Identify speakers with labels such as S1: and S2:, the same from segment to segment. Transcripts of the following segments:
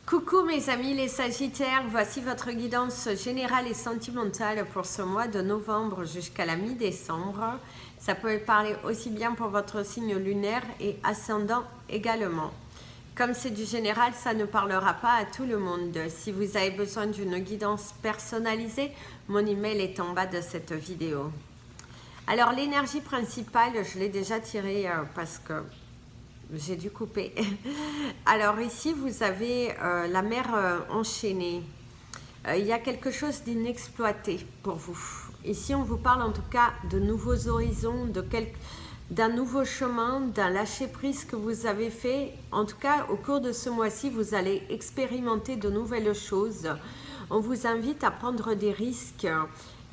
S1: Coucou mes amis les Sagittaires, voici votre guidance générale et sentimentale pour ce mois de novembre jusqu'à la mi-décembre. Ça peut parler aussi bien pour votre signe lunaire et ascendant également. Comme c'est du général, ça ne parlera pas à tout le monde. Si vous avez besoin d'une guidance personnalisée, mon email est en bas de cette vidéo. Alors l'énergie principale, je l'ai déjà tirée parce que j'ai dû couper. Alors ici, vous avez la mer enchaînée. Il y a quelque chose d'inexploité pour vous. Ici, on vous parle en tout cas de nouveaux horizons, d'un nouveau chemin, d'un lâcher-prise que vous avez fait. En tout cas, au cours de ce mois-ci, vous allez expérimenter de nouvelles choses. On vous invite à prendre des risques,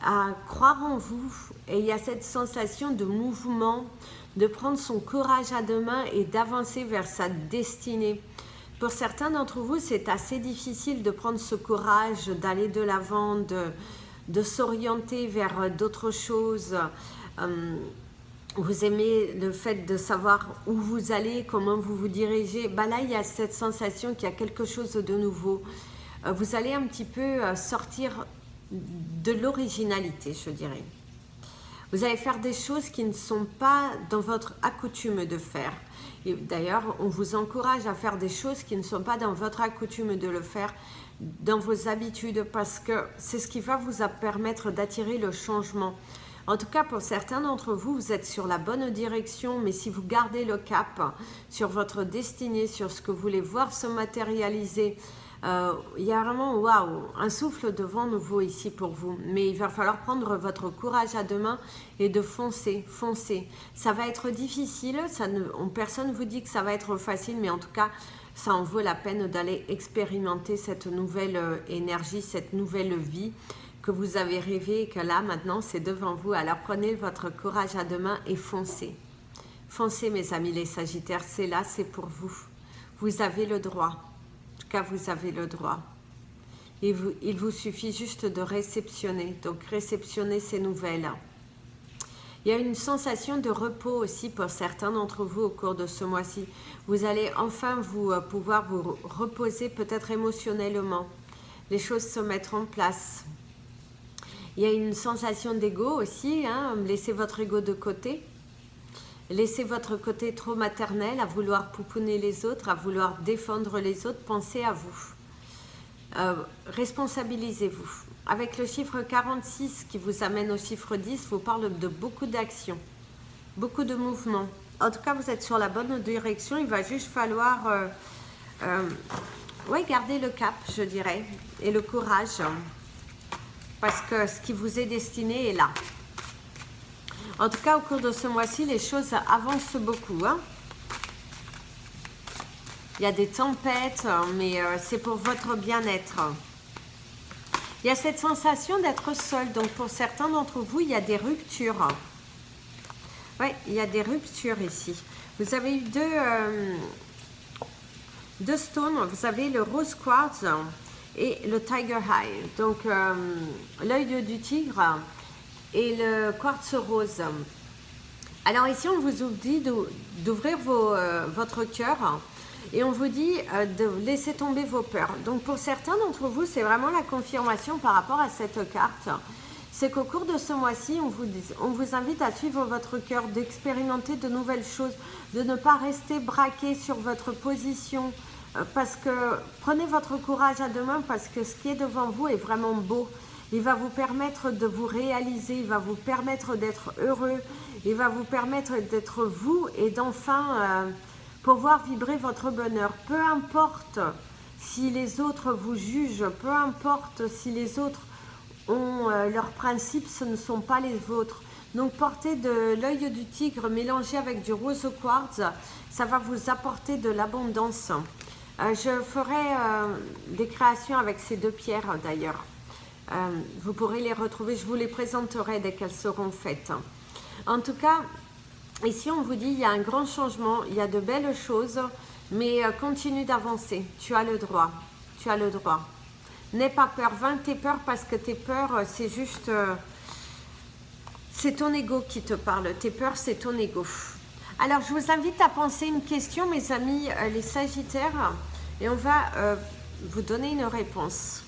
S1: à croire en vous. Et il y a cette sensation de mouvement, de prendre son courage à deux mains et d'avancer vers sa destinée. Pour certains d'entre vous, c'est assez difficile de prendre ce courage, d'aller de l'avant, de s'orienter vers d'autres choses. Vous aimez le fait de savoir où vous allez, comment vous vous dirigez. Bah là, il y a cette sensation qu'il y a quelque chose de nouveau. Vous allez un petit peu sortir de l'originalité, je dirais. Vous allez faire des choses qui ne sont pas dans votre accoutume de faire. Et d'ailleurs, on vous encourage à faire des choses qui ne sont pas dans votre accoutume de le faire, dans vos habitudes, parce que c'est ce qui va vous permettre d'attirer le changement. En tout cas, pour certains d'entre vous, vous êtes sur la bonne direction, mais si vous gardez le cap sur votre destinée, sur ce que vous voulez voir se matérialiser, il y a vraiment waouh, un souffle de vent nouveau ici pour vous. Mais il va falloir prendre votre courage à deux mains et de foncer, foncer. Ça va être difficile, personne ne vous dit que ça va être facile, mais en tout cas, ça en vaut la peine d'aller expérimenter cette nouvelle énergie, cette nouvelle vie que vous avez rêvé et que là, maintenant, c'est devant vous. Alors prenez votre courage à deux mains et foncez. Foncez mes amis les Sagittaires, c'est là, c'est pour vous. Vous avez le droit. En tout cas, vous avez le droit. Il vous suffit juste de réceptionner. Donc, réceptionner ces nouvelles. Il y a une sensation de repos aussi pour certains d'entre vous au cours de ce mois-ci. Vous allez enfin pouvoir vous reposer peut-être émotionnellement. Les choses se mettent en place. Il y a une sensation d'ego aussi. Laissez votre ego de côté. Laissez votre côté trop maternel, à vouloir pouponner les autres, à vouloir défendre les autres. Pensez à vous. Responsabilisez-vous. Avec le chiffre 46 qui vous amène au chiffre 10, vous parle de beaucoup d'actions, beaucoup de mouvements. En tout cas, vous êtes sur la bonne direction. Il va juste falloir garder le cap, je dirais, et le courage. Parce que ce qui vous est destiné est là. En tout cas, au cours de ce mois-ci, les choses avancent beaucoup. Il y a des tempêtes, mais c'est pour votre bien-être. Il y a cette sensation d'être seul. Donc, pour certains d'entre vous, il y a des ruptures. Oui, il y a des ruptures ici. Vous avez eu deux stones. Vous avez le rose quartz et le tiger eye. Donc, l'œil du tigre et le quartz rose. Alors ici, on vous dit d'ouvrir votre cœur et on vous dit de laisser tomber vos peurs. Donc pour certains d'entre vous, c'est vraiment la confirmation par rapport à cette carte. C'est qu'au cours de ce mois-ci, on vous invite à suivre votre cœur, d'expérimenter de nouvelles choses, de ne pas rester braqué sur votre position. Parce que prenez votre courage à deux mains parce que ce qui est devant vous est vraiment beau. Il va vous permettre de vous réaliser, il va vous permettre d'être heureux, il va vous permettre d'être vous et d'enfin pouvoir vibrer votre bonheur. Peu importe si les autres vous jugent, peu importe si les autres ont leurs principes, ce ne sont pas les vôtres. Donc portez de l'œil du tigre mélangé avec du rose quartz, ça va vous apporter de l'abondance. Je ferai des créations avec ces deux pierres d'ailleurs. Vous pourrez les retrouver, je vous les présenterai dès qu'elles seront faites. En tout cas, ici on vous dit il y a un grand changement, il y a de belles choses, mais continue d'avancer, tu as le droit, tu as le droit. N'aie pas peur, vainc tes peurs parce que tes peurs c'est juste, c'est ton ego qui te parle, tes peurs c'est ton ego. Alors je vous invite à penser une question mes amis les Sagittaires et on va vous donner une réponse.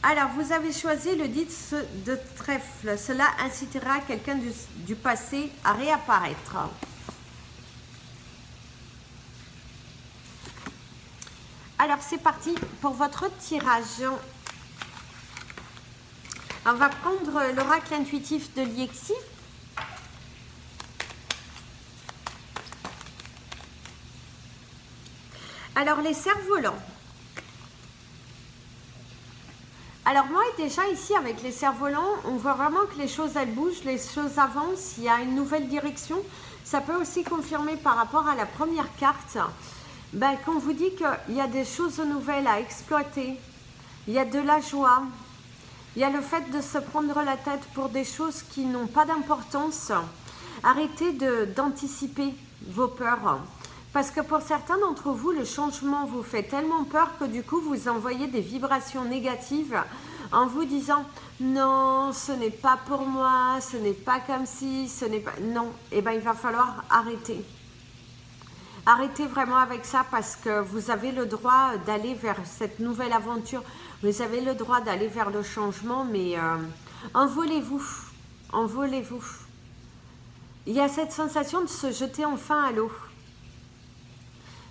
S1: Alors, vous avez choisi le 10 de trèfle. Cela incitera quelqu'un du passé à réapparaître. Alors, c'est parti pour votre tirage. On va prendre l'oracle intuitif de Liexi. Alors, les cerfs-volants. Alors moi déjà ici avec les cerfs-volants, on voit vraiment que les choses elles bougent, les choses avancent, il y a une nouvelle direction. Ça peut aussi confirmer par rapport à la première carte, qu'on vous dit qu'il y a des choses nouvelles à exploiter, il y a de la joie, il y a le fait de se prendre la tête pour des choses qui n'ont pas d'importance. Arrêtez d'anticiper vos peurs. Parce que pour certains d'entre vous, le changement vous fait tellement peur que du coup, vous envoyez des vibrations négatives en vous disant « Non, ce n'est pas pour moi, ce n'est pas comme si, ce n'est pas… » Non, eh bien, il va falloir arrêter. Arrêtez vraiment avec ça parce que vous avez le droit d'aller vers cette nouvelle aventure. Vous avez le droit d'aller vers le changement, mais envolez-vous, envolez-vous. Il y a cette sensation de se jeter enfin à l'eau.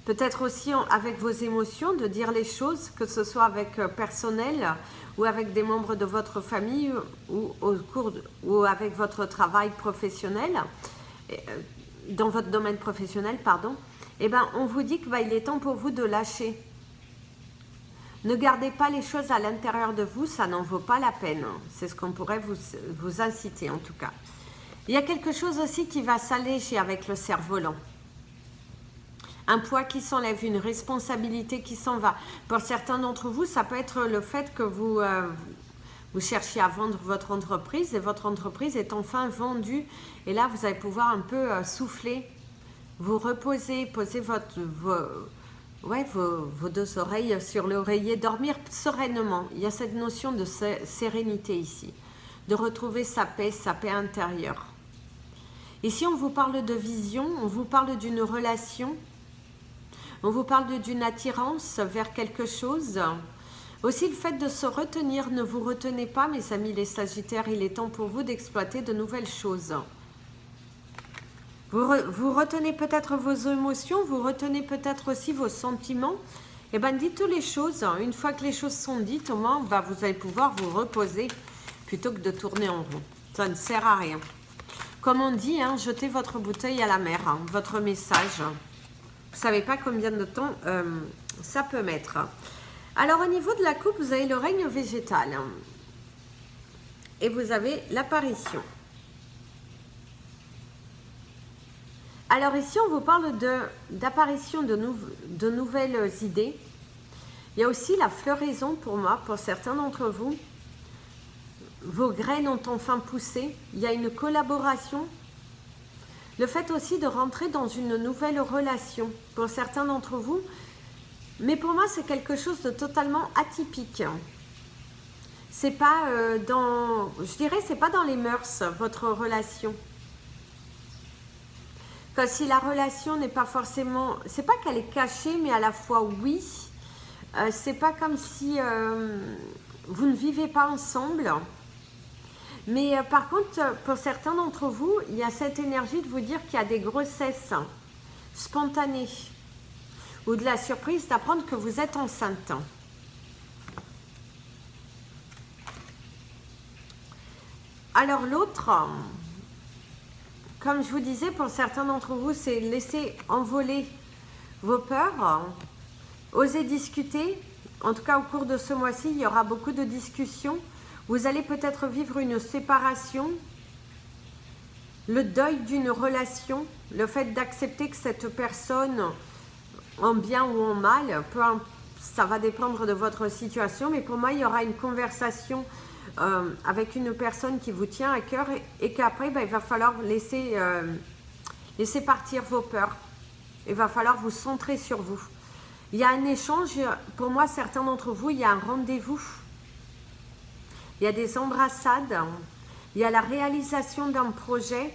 S1: Peut-être aussi avec vos émotions, de dire les choses, que ce soit avec personnel ou avec des membres de votre famille ou avec votre travail professionnel, dans votre domaine professionnel, pardon. Eh bien, on vous dit qu'il est temps pour vous de lâcher. Ne gardez pas les choses à l'intérieur de vous, ça n'en vaut pas la peine. C'est ce qu'on pourrait vous inciter en tout cas. Il y a quelque chose aussi qui va s'alléger avec le cerf-volant. Un poids qui s'enlève, une responsabilité qui s'en va. Pour certains d'entre vous, ça peut être le fait que vous cherchiez à vendre votre entreprise et votre entreprise est enfin vendue. Et là, vous allez pouvoir un peu souffler, vous reposer, poser vos deux oreilles sur l'oreiller, dormir sereinement. Il y a cette notion de sérénité ici, de retrouver sa paix intérieure. Ici, on vous parle de vision, on vous parle d'une relation. On vous parle d'une attirance vers quelque chose. Aussi le fait de se retenir, ne vous retenez pas mes amis les Sagittaires, il est temps pour vous d'exploiter de nouvelles choses. Vous retenez peut-être vos émotions, vous retenez peut-être aussi vos sentiments. Eh bien dites les choses, une fois que les choses sont dites, au moins vous allez pouvoir vous reposer plutôt que de tourner en rond. Ça ne sert à rien. Comme on dit, jetez votre bouteille à la mer, votre message. Vous ne savez pas combien de temps ça peut mettre. Alors, au niveau de la coupe, vous avez le règne végétal. Et vous avez l'apparition. Alors ici, on vous parle d'apparition de nouvelles idées. Il y a aussi la floraison pour moi, pour certains d'entre vous. Vos graines ont enfin poussé. Il y a une collaboration. Le fait aussi de rentrer dans une nouvelle relation pour certains d'entre vous. Mais pour moi, c'est quelque chose de totalement atypique. C'est pas c'est pas dans les mœurs, votre relation. Comme si la relation n'est pas forcément, c'est pas qu'elle est cachée, mais à la fois oui. C'est pas comme si vous ne vivez pas ensemble. Mais par contre, pour certains d'entre vous, il y a cette énergie de vous dire qu'il y a des grossesses spontanées ou de la surprise d'apprendre que vous êtes enceinte. Alors l'autre, comme je vous disais, pour certains d'entre vous, c'est laisser envoler vos peurs, oser discuter. En tout cas, au cours de ce mois-ci, il y aura beaucoup de discussions. Vous allez peut-être vivre une séparation, le deuil d'une relation, le fait d'accepter que cette personne, en bien ou en mal, ça va dépendre de votre situation, mais pour moi, il y aura une conversation avec une personne qui vous tient à cœur et qu'après, il va falloir laisser partir vos peurs. Il va falloir vous centrer sur vous. Il y a un échange, pour moi, certains d'entre vous, il y a un rendez-vous. Il y a des embrassades, il y a la réalisation d'un projet,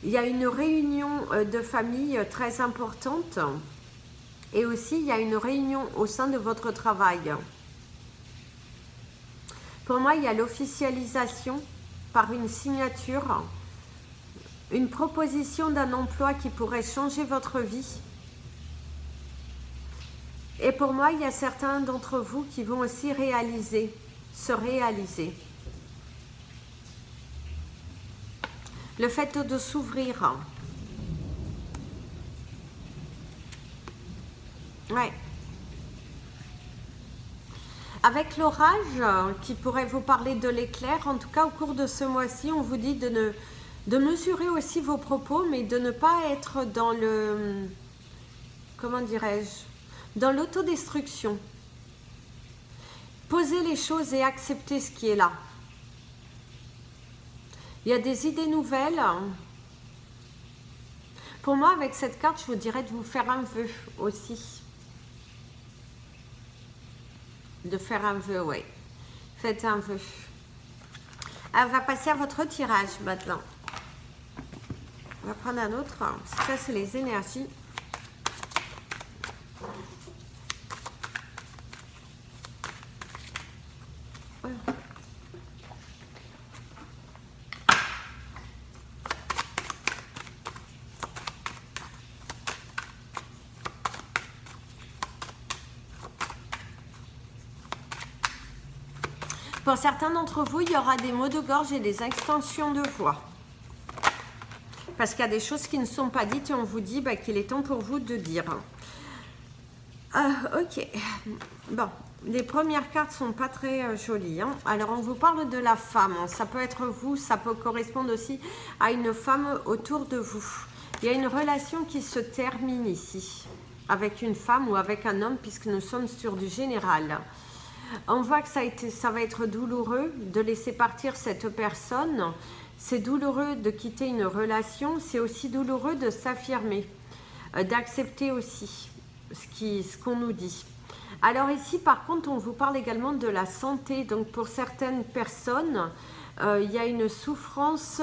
S1: il y a une réunion de famille très importante. Et aussi, il y a une réunion au sein de votre travail. Pour moi, il y a l'officialisation par une signature, une proposition d'un emploi qui pourrait changer votre vie. Et pour moi, il y a certains d'entre vous qui vont aussi se réaliser. Le fait de s'ouvrir. Ouais. Avec l'orage qui pourrait vous parler de l'éclair, en tout cas au cours de ce mois-ci, on vous dit de mesurer aussi vos propos, mais de ne pas être dans le, comment dirais-je, dans l'autodestruction. Posez les choses et acceptez ce qui est là. Il y a des idées nouvelles. Pour moi, avec cette carte, je vous dirais de vous faire un vœu aussi. De faire un vœu, oui. Faites un vœu. On va passer à votre tirage maintenant. On va prendre un autre. Ça, c'est les énergies. Voilà. Pour certains d'entre vous, il y aura des mots de gorge et des extensions de voix. Parce qu'il y a des choses qui ne sont pas dites et on vous dit qu'il est temps pour vous de dire. Ok. Bon, les premières cartes sont pas très jolies. Hein. Alors, on vous parle de la femme. Ça peut être vous, ça peut correspondre aussi à une femme autour de vous. Il y a une relation qui se termine ici, avec une femme ou avec un homme, puisque nous sommes sur du général. On voit que ça va être douloureux de laisser partir cette personne. C'est douloureux de quitter une relation. C'est aussi douloureux de s'affirmer, d'accepter aussi ce qu'on nous dit. Alors ici, par contre, on vous parle également de la santé. Donc pour certaines personnes, il y a une souffrance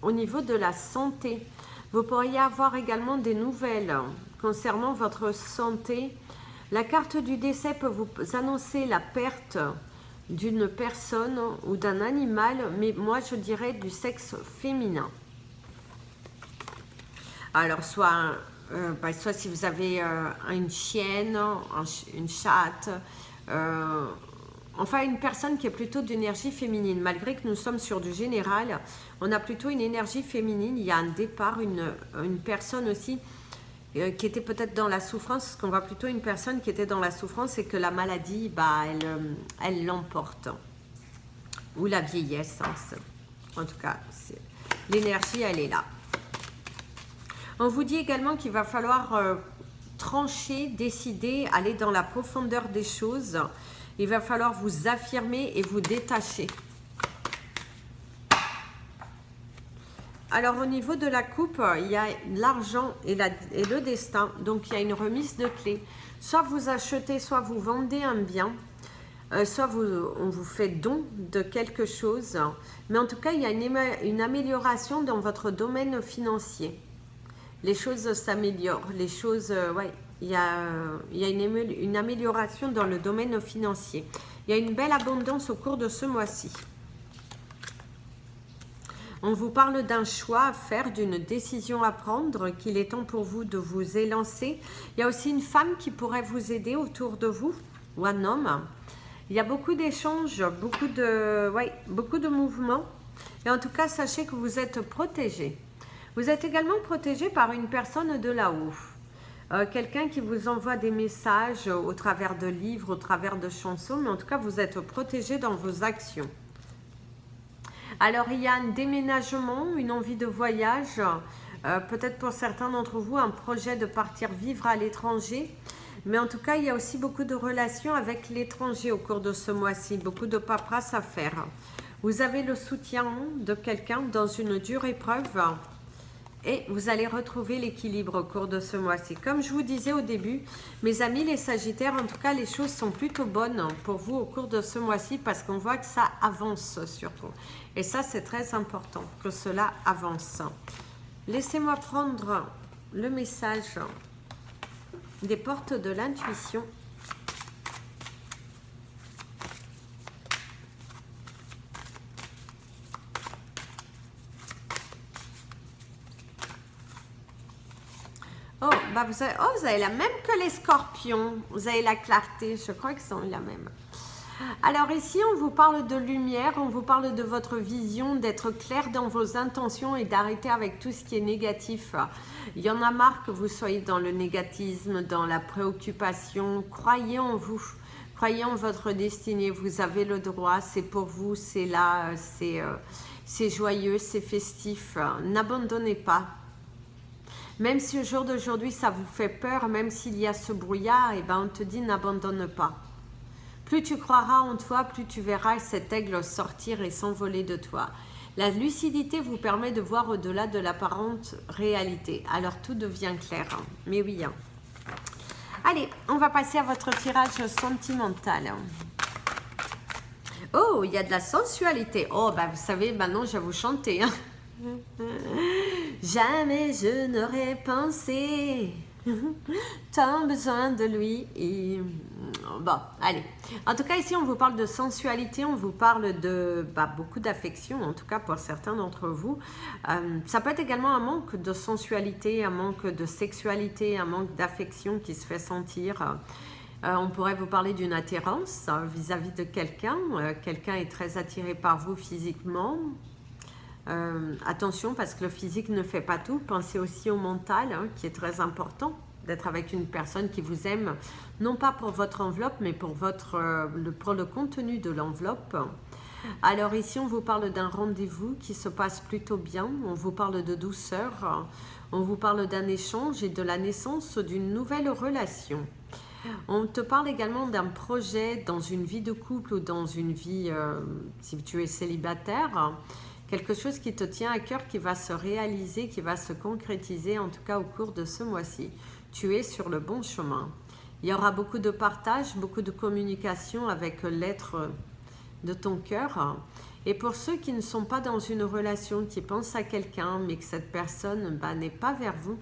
S1: au niveau de la santé. Vous pourriez avoir également des nouvelles concernant votre santé. La carte du décès peut vous annoncer la perte d'une personne ou d'un animal, mais moi je dirais du sexe féminin. Alors soit si vous avez une chienne, une chatte, enfin une personne qui est plutôt d'énergie féminine. Malgré que nous sommes sur du général, on a plutôt une énergie féminine. Il y a un départ, une personne aussi qui était peut-être dans la souffrance, parce qu'on voit plutôt une personne qui était dans la souffrance et que la maladie, elle l'emporte. Ou la vieillesse. Hein, en tout cas, l'énergie, elle est là. On vous dit également qu'il va falloir trancher, décider, aller dans la profondeur des choses. Il va falloir vous affirmer et vous détacher. Alors au niveau de la coupe, il y a l'argent et le destin. Donc il y a une remise de clés. Soit vous achetez, soit vous vendez un bien. Soit on vous fait don de quelque chose. Mais en tout cas, il y a une amélioration dans votre domaine financier. Les choses s'améliorent. Les choses, il y a une amélioration dans le domaine financier. Il y a une belle abondance au cours de ce mois-ci. On vous parle d'un choix à faire, d'une décision à prendre, qu'il est temps pour vous de vous élancer. Il y a aussi une femme qui pourrait vous aider autour de vous, ou un homme. Il y a beaucoup d'échanges, beaucoup de mouvements. Et en tout cas, sachez que vous êtes protégé. Vous êtes également protégé par une personne de là-haut. Quelqu'un qui vous envoie des messages au travers de livres, au travers de chansons. Mais en tout cas, vous êtes protégé dans vos actions. Alors, il y a un déménagement, une envie de voyage, peut-être pour certains d'entre vous, un projet de partir vivre à l'étranger. Mais en tout cas, il y a aussi beaucoup de relations avec l'étranger au cours de ce mois-ci, beaucoup de paperasse à faire. Vous avez le soutien de quelqu'un dans une dure épreuve et vous allez retrouver l'équilibre au cours de ce mois-ci. Comme je vous disais au début, mes amis les Sagittaires, en tout cas, les choses sont plutôt bonnes pour vous au cours de ce mois-ci parce qu'on voit que ça avance surtout. Et ça, c'est très important que cela avance. Laissez-moi prendre le message des portes de l'intuition. Oh, bah vous avez la même que les scorpions. Vous avez la clarté, je crois que c'est la même. Alors ici, on vous parle de lumière, on vous parle de votre vision, d'être clair dans vos intentions et d'arrêter avec tout ce qui est négatif. Il y en a marre que vous soyez dans le négatisme, dans la préoccupation. Croyez en vous, croyez en votre destinée, vous avez le droit, c'est pour vous, c'est là, c'est joyeux, c'est festif. N'abandonnez pas. Même si au jour d'aujourd'hui, ça vous fait peur, même s'il y a ce brouillard, et ben on te dit n'abandonne pas. Plus tu croiras en toi, plus tu verras cet aigle sortir et s'envoler de toi. La lucidité vous permet de voir au-delà de l'apparente réalité. Alors tout devient clair. Mais oui. Allez, on va passer à votre tirage sentimental. Oh, il y a de la sensualité. Oh, bah vous savez, maintenant je vais vous chanter. Jamais je n'aurais pensé tant besoin de lui. Bon, allez. En tout cas, ici, on vous parle de sensualité, on vous parle de beaucoup d'affection, en tout cas pour certains d'entre vous. Ça peut être également un manque de sensualité, un manque de sexualité, un manque d'affection qui se fait sentir. On pourrait vous parler d'une attirance vis-à-vis de quelqu'un. Quelqu'un est très attiré par vous physiquement. Attention, parce que le physique ne fait pas tout. Pensez aussi au mental, qui est très important, d'être avec une personne qui vous aime, non pas pour votre enveloppe, mais pour le contenu de l'enveloppe. Alors ici, on vous parle d'un rendez-vous qui se passe plutôt bien. On vous parle de douceur. On vous parle d'un échange et de la naissance d'une nouvelle relation. On te parle également d'un projet dans une vie de couple ou dans une vie, si tu es célibataire, quelque chose qui te tient à cœur, qui va se réaliser, qui va se concrétiser, en tout cas au cours de ce mois-ci. Tu es sur le bon chemin. Il y aura beaucoup de partage, beaucoup de communication avec l'être de ton cœur. Et pour ceux qui ne sont pas dans une relation, qui pensent à quelqu'un, mais que cette personne n'est pas vers vous,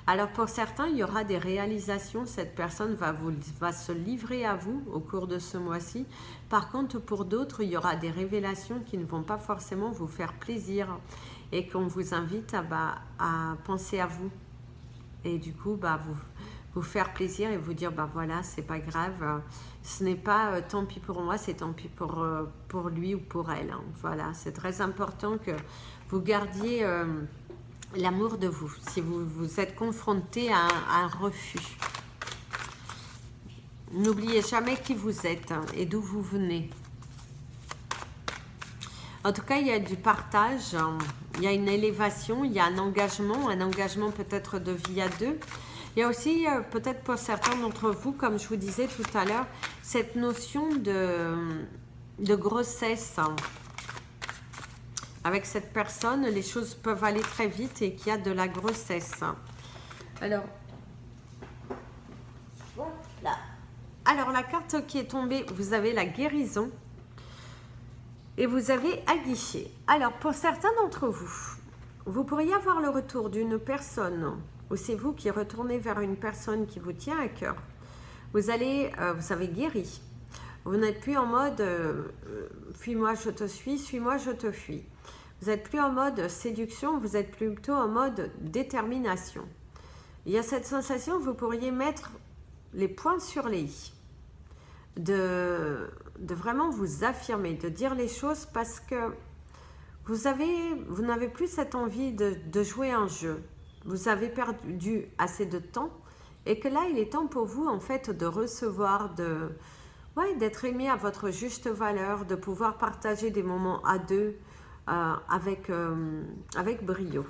S1: alors pour certains, il y aura des réalisations. Cette personne va se livrer à vous au cours de ce mois-ci. Par contre, pour d'autres, il y aura des révélations qui ne vont pas forcément vous faire plaisir et qu'on vous invite à penser à vous. Et du coup, vous faire plaisir et vous dire, voilà, c'est pas grave. Ce n'est pas tant pis pour moi, c'est tant pis pour lui ou pour elle. Voilà, c'est très important que vous gardiez l'amour de vous, si vous êtes confronté à un refus. N'oubliez jamais qui vous êtes et d'où vous venez. En tout cas, il y a du partage, il y a une élévation, il y a un engagement peut-être de vie à deux. Il y a aussi, peut-être pour certains d'entre vous, comme je vous disais tout à l'heure, cette notion de grossesse. Avec cette personne, les choses peuvent aller très vite et qu'il y a de la grossesse. Alors, voilà. Alors, la carte qui est tombée, vous avez la guérison et vous avez aguiché. Alors, pour certains d'entre vous, vous pourriez avoir le retour d'une personne, ou c'est vous qui retournez vers une personne qui vous tient à cœur. Vous avez guéri. Vous n'êtes plus en mode fuis-moi, je te suis, suis-moi, je te fuis. Vous n'êtes plus en mode séduction, vous êtes plutôt en mode détermination. Il y a cette sensation, vous pourriez mettre les points sur les i, de vraiment vous affirmer, de dire les choses parce que vous n'avez plus cette envie de jouer un jeu. Vous avez perdu assez de temps et que là, il est temps pour vous en fait de recevoir, d'être aimé à votre juste valeur, de pouvoir partager des moments à deux, avec brio.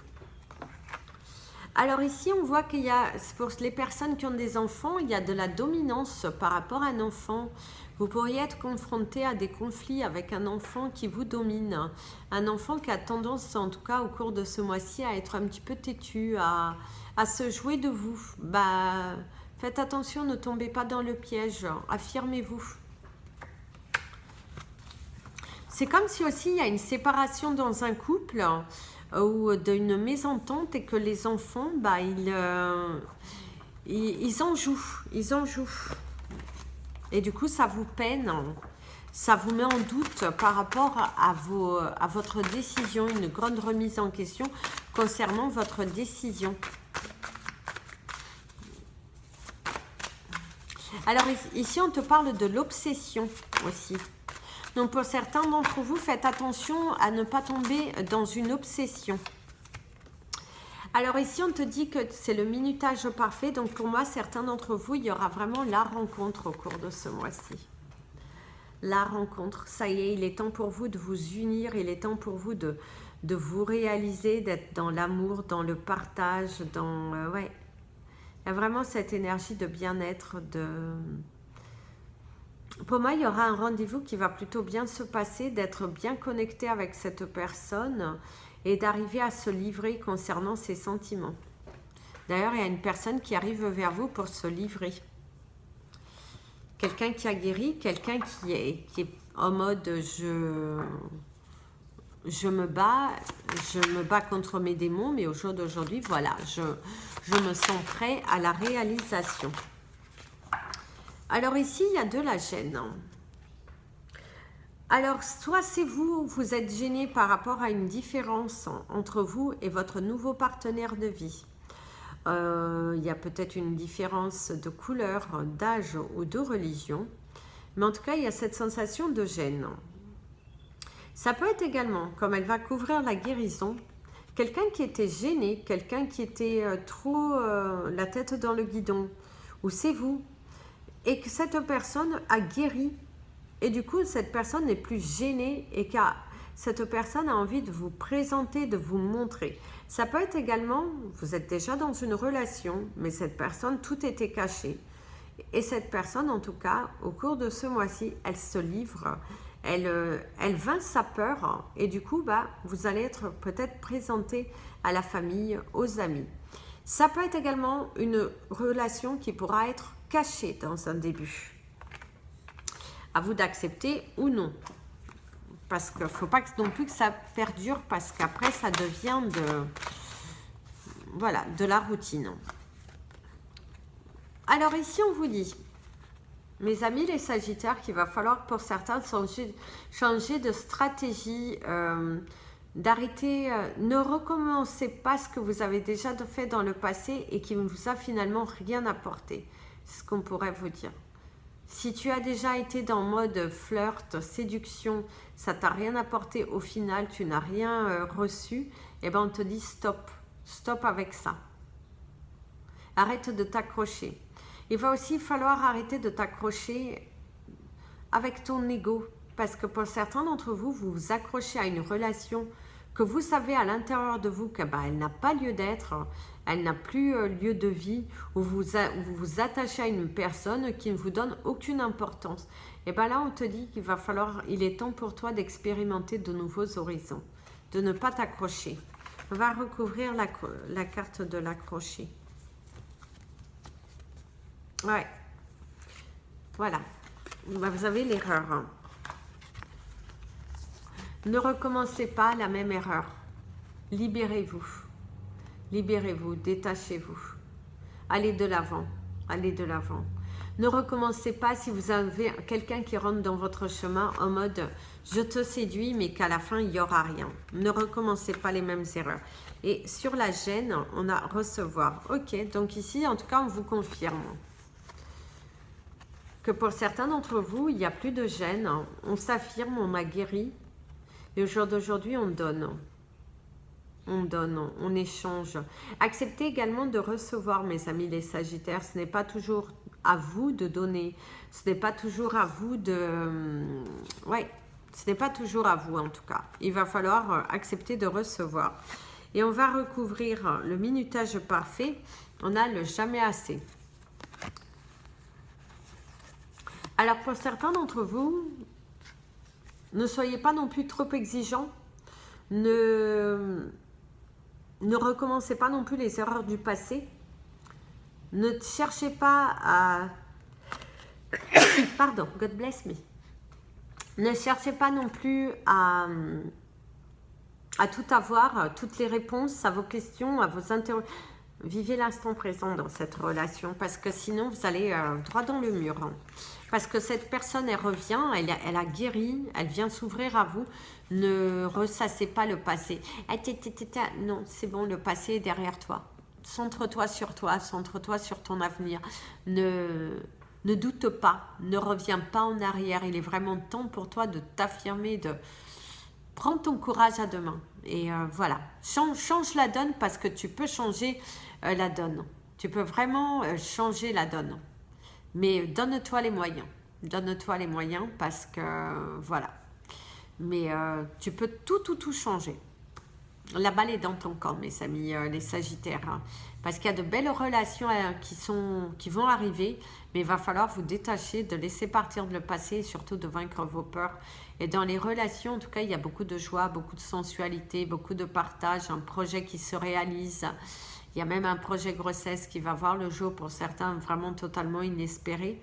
S1: Alors ici, on voit qu'il y a, pour les personnes qui ont des enfants, il y a de la dominance par rapport à un enfant. Vous pourriez être confronté à des conflits avec un enfant qui vous domine. Un enfant qui a tendance, en tout cas au cours de ce mois-ci, à être un petit peu têtu, à se jouer de vous. Faites attention, ne tombez pas dans le piège. Affirmez-vous. C'est comme si aussi il y a une séparation dans un couple ou d'une mésentente et que les enfants, Ils en jouent, ils en jouent. Et du coup, ça vous peine, ça vous met en doute par rapport à votre décision, une grande remise en question concernant votre décision. Alors ici, on te parle de l'obsession aussi. Donc pour certains d'entre vous, faites attention à ne pas tomber dans une obsession. Alors ici, on te dit que c'est le minutage parfait. Donc pour moi, certains d'entre vous, il y aura vraiment la rencontre au cours de ce mois-ci. La rencontre, ça y est, il est temps pour vous de vous unir. Il est temps pour vous de vous réaliser, d'être dans l'amour, dans le partage, dans... ouais, il y a vraiment cette énergie de bien-être, de... Pour moi, il y aura un rendez-vous qui va plutôt bien se passer, d'être bien connecté avec cette personne et d'arriver à se livrer concernant ses sentiments. D'ailleurs, il y a une personne qui arrive vers vous pour se livrer. Quelqu'un qui a guéri, quelqu'un qui est en mode je me bats contre mes démons, mais au jour d'aujourd'hui, voilà, je me sens prêt à la réalisation. Alors ici, il y a de la gêne. Alors, soit c'est vous, vous êtes gêné par rapport à une différence entre vous et votre nouveau partenaire de vie. Il y a peut-être une différence de couleur, d'âge ou de religion. Mais en tout cas, il y a cette sensation de gêne. Ça peut être également, comme elle va couvrir la guérison, quelqu'un qui était gêné, quelqu'un qui était trop la tête dans le guidon, ou c'est vous, et que cette personne a guéri. Et du coup, cette personne n'est plus gênée et que cette personne a envie de vous présenter, de vous montrer. Ça peut être également, vous êtes déjà dans une relation, mais cette personne, tout était caché. Et cette personne, en tout cas, au cours de ce mois-ci, elle se livre, elle vainc sa peur et du coup, vous allez être peut-être présenté à la famille, aux amis. Ça peut être également une relation qui pourra être cachée dans un début. À vous d'accepter ou non. Parce qu'il ne faut pas non plus que ça perdure, parce qu'après, ça devient de la routine. Alors ici, on vous dit, mes amis les Sagittaires, qu'il va falloir pour certains changer de stratégie, d'arrêter, ne recommencez pas ce que vous avez déjà fait dans le passé et qui ne vous a finalement rien apporté. C'est ce qu'on pourrait vous dire. Si tu as déjà été dans mode flirt, séduction, ça t'a rien apporté au final, tu n'as rien reçu, et on te dit stop, stop avec ça. Arrête de t'accrocher. Il va aussi falloir arrêter de t'accrocher avec ton ego, parce que pour certains d'entre vous, vous vous accrochez à une relation que vous savez à l'intérieur de vous que elle n'a pas lieu d'être, elle n'a plus lieu de vie, ou vous vous attachez à une personne qui ne vous donne aucune importance. Et là, on te dit il est temps pour toi d'expérimenter de nouveaux horizons, de ne pas t'accrocher. On va recouvrir la carte de l'accrocher. Ouais. Voilà. Vous avez l'erreur. Ne recommencez pas la même erreur. Libérez-vous. Libérez-vous, détachez-vous. Allez de l'avant. Allez de l'avant. Ne recommencez pas si vous avez quelqu'un qui rentre dans votre chemin en mode « je te séduis » mais qu'à la fin, il n'y aura rien. Ne recommencez pas les mêmes erreurs. Et sur la gêne, on a recevoir. Ok, donc ici, en tout cas, on vous confirme que pour certains d'entre vous, il n'y a plus de gêne. On s'affirme, on a guéri. Et au jour d'aujourd'hui, on donne. On donne, on échange. Acceptez également de recevoir, mes amis les Sagittaires. Ce n'est pas toujours à vous de donner. Ce n'est pas toujours à vous de... Ouais, ce n'est pas toujours à vous en tout cas. Il va falloir accepter de recevoir. Et on va recouvrir le minutage parfait. On a le jamais assez. Alors pour certains d'entre vous, ne soyez pas non plus trop exigeants. Ne recommencez pas non plus les erreurs du passé. Ne cherchez pas à... Pardon, God bless me. Ne cherchez pas non plus à tout avoir, toutes les réponses à vos questions, à vos interrogations. Vivez l'instant présent dans cette relation parce que sinon vous allez droit dans le mur. Hein. Parce que cette personne, elle revient, elle a guéri, elle vient s'ouvrir à vous. Ne ressassez pas le passé. Non, c'est bon, le passé est derrière toi. Centre-toi, centre-toi sur ton avenir. Ne doute pas, ne reviens pas en arrière. Il est vraiment temps pour toi de t'affirmer, de prendre ton courage à deux mains. Et voilà, change la donne parce que tu peux changer la donne. Tu peux vraiment changer la donne. Mais donne-toi les moyens. Donne-toi les moyens parce que voilà. Mais tu peux tout changer. La balle est dans ton camp, mes amis, les Sagittaires. Hein. Parce qu'il y a de belles relations qui vont arriver, mais il va falloir vous détacher, de laisser partir le passé et surtout de vaincre vos peurs. Et dans les relations, en tout cas, il y a beaucoup de joie, beaucoup de sensualité, beaucoup de partage, un projet qui se réalise. Il y a même un projet grossesse qui va voir le jour pour certains, vraiment totalement inespéré.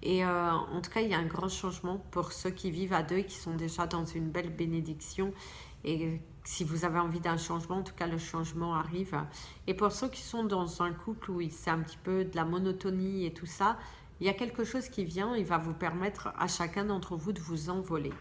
S1: Et en tout cas, il y a un grand changement pour ceux qui vivent à deux et qui sont déjà dans une belle bénédiction. Et si vous avez envie d'un changement, en tout cas, le changement arrive. Et pour ceux qui sont dans un couple où c'est un petit peu de la monotonie et tout ça, il y a quelque chose qui vient, il va vous permettre à chacun d'entre vous de vous envoler.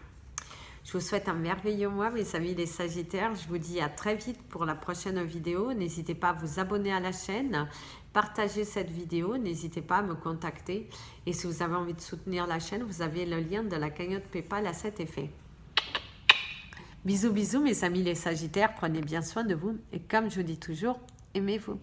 S1: Je vous souhaite un merveilleux mois, mes amis les Sagittaires. Je vous dis à très vite pour la prochaine vidéo. N'hésitez pas à vous abonner à la chaîne, partager cette vidéo, n'hésitez pas à me contacter. Et si vous avez envie de soutenir la chaîne, vous avez le lien de la cagnotte PayPal à cet effet. Bisous, bisous, mes amis les Sagittaires. Prenez bien soin de vous. Et comme je vous dis toujours, aimez-vous.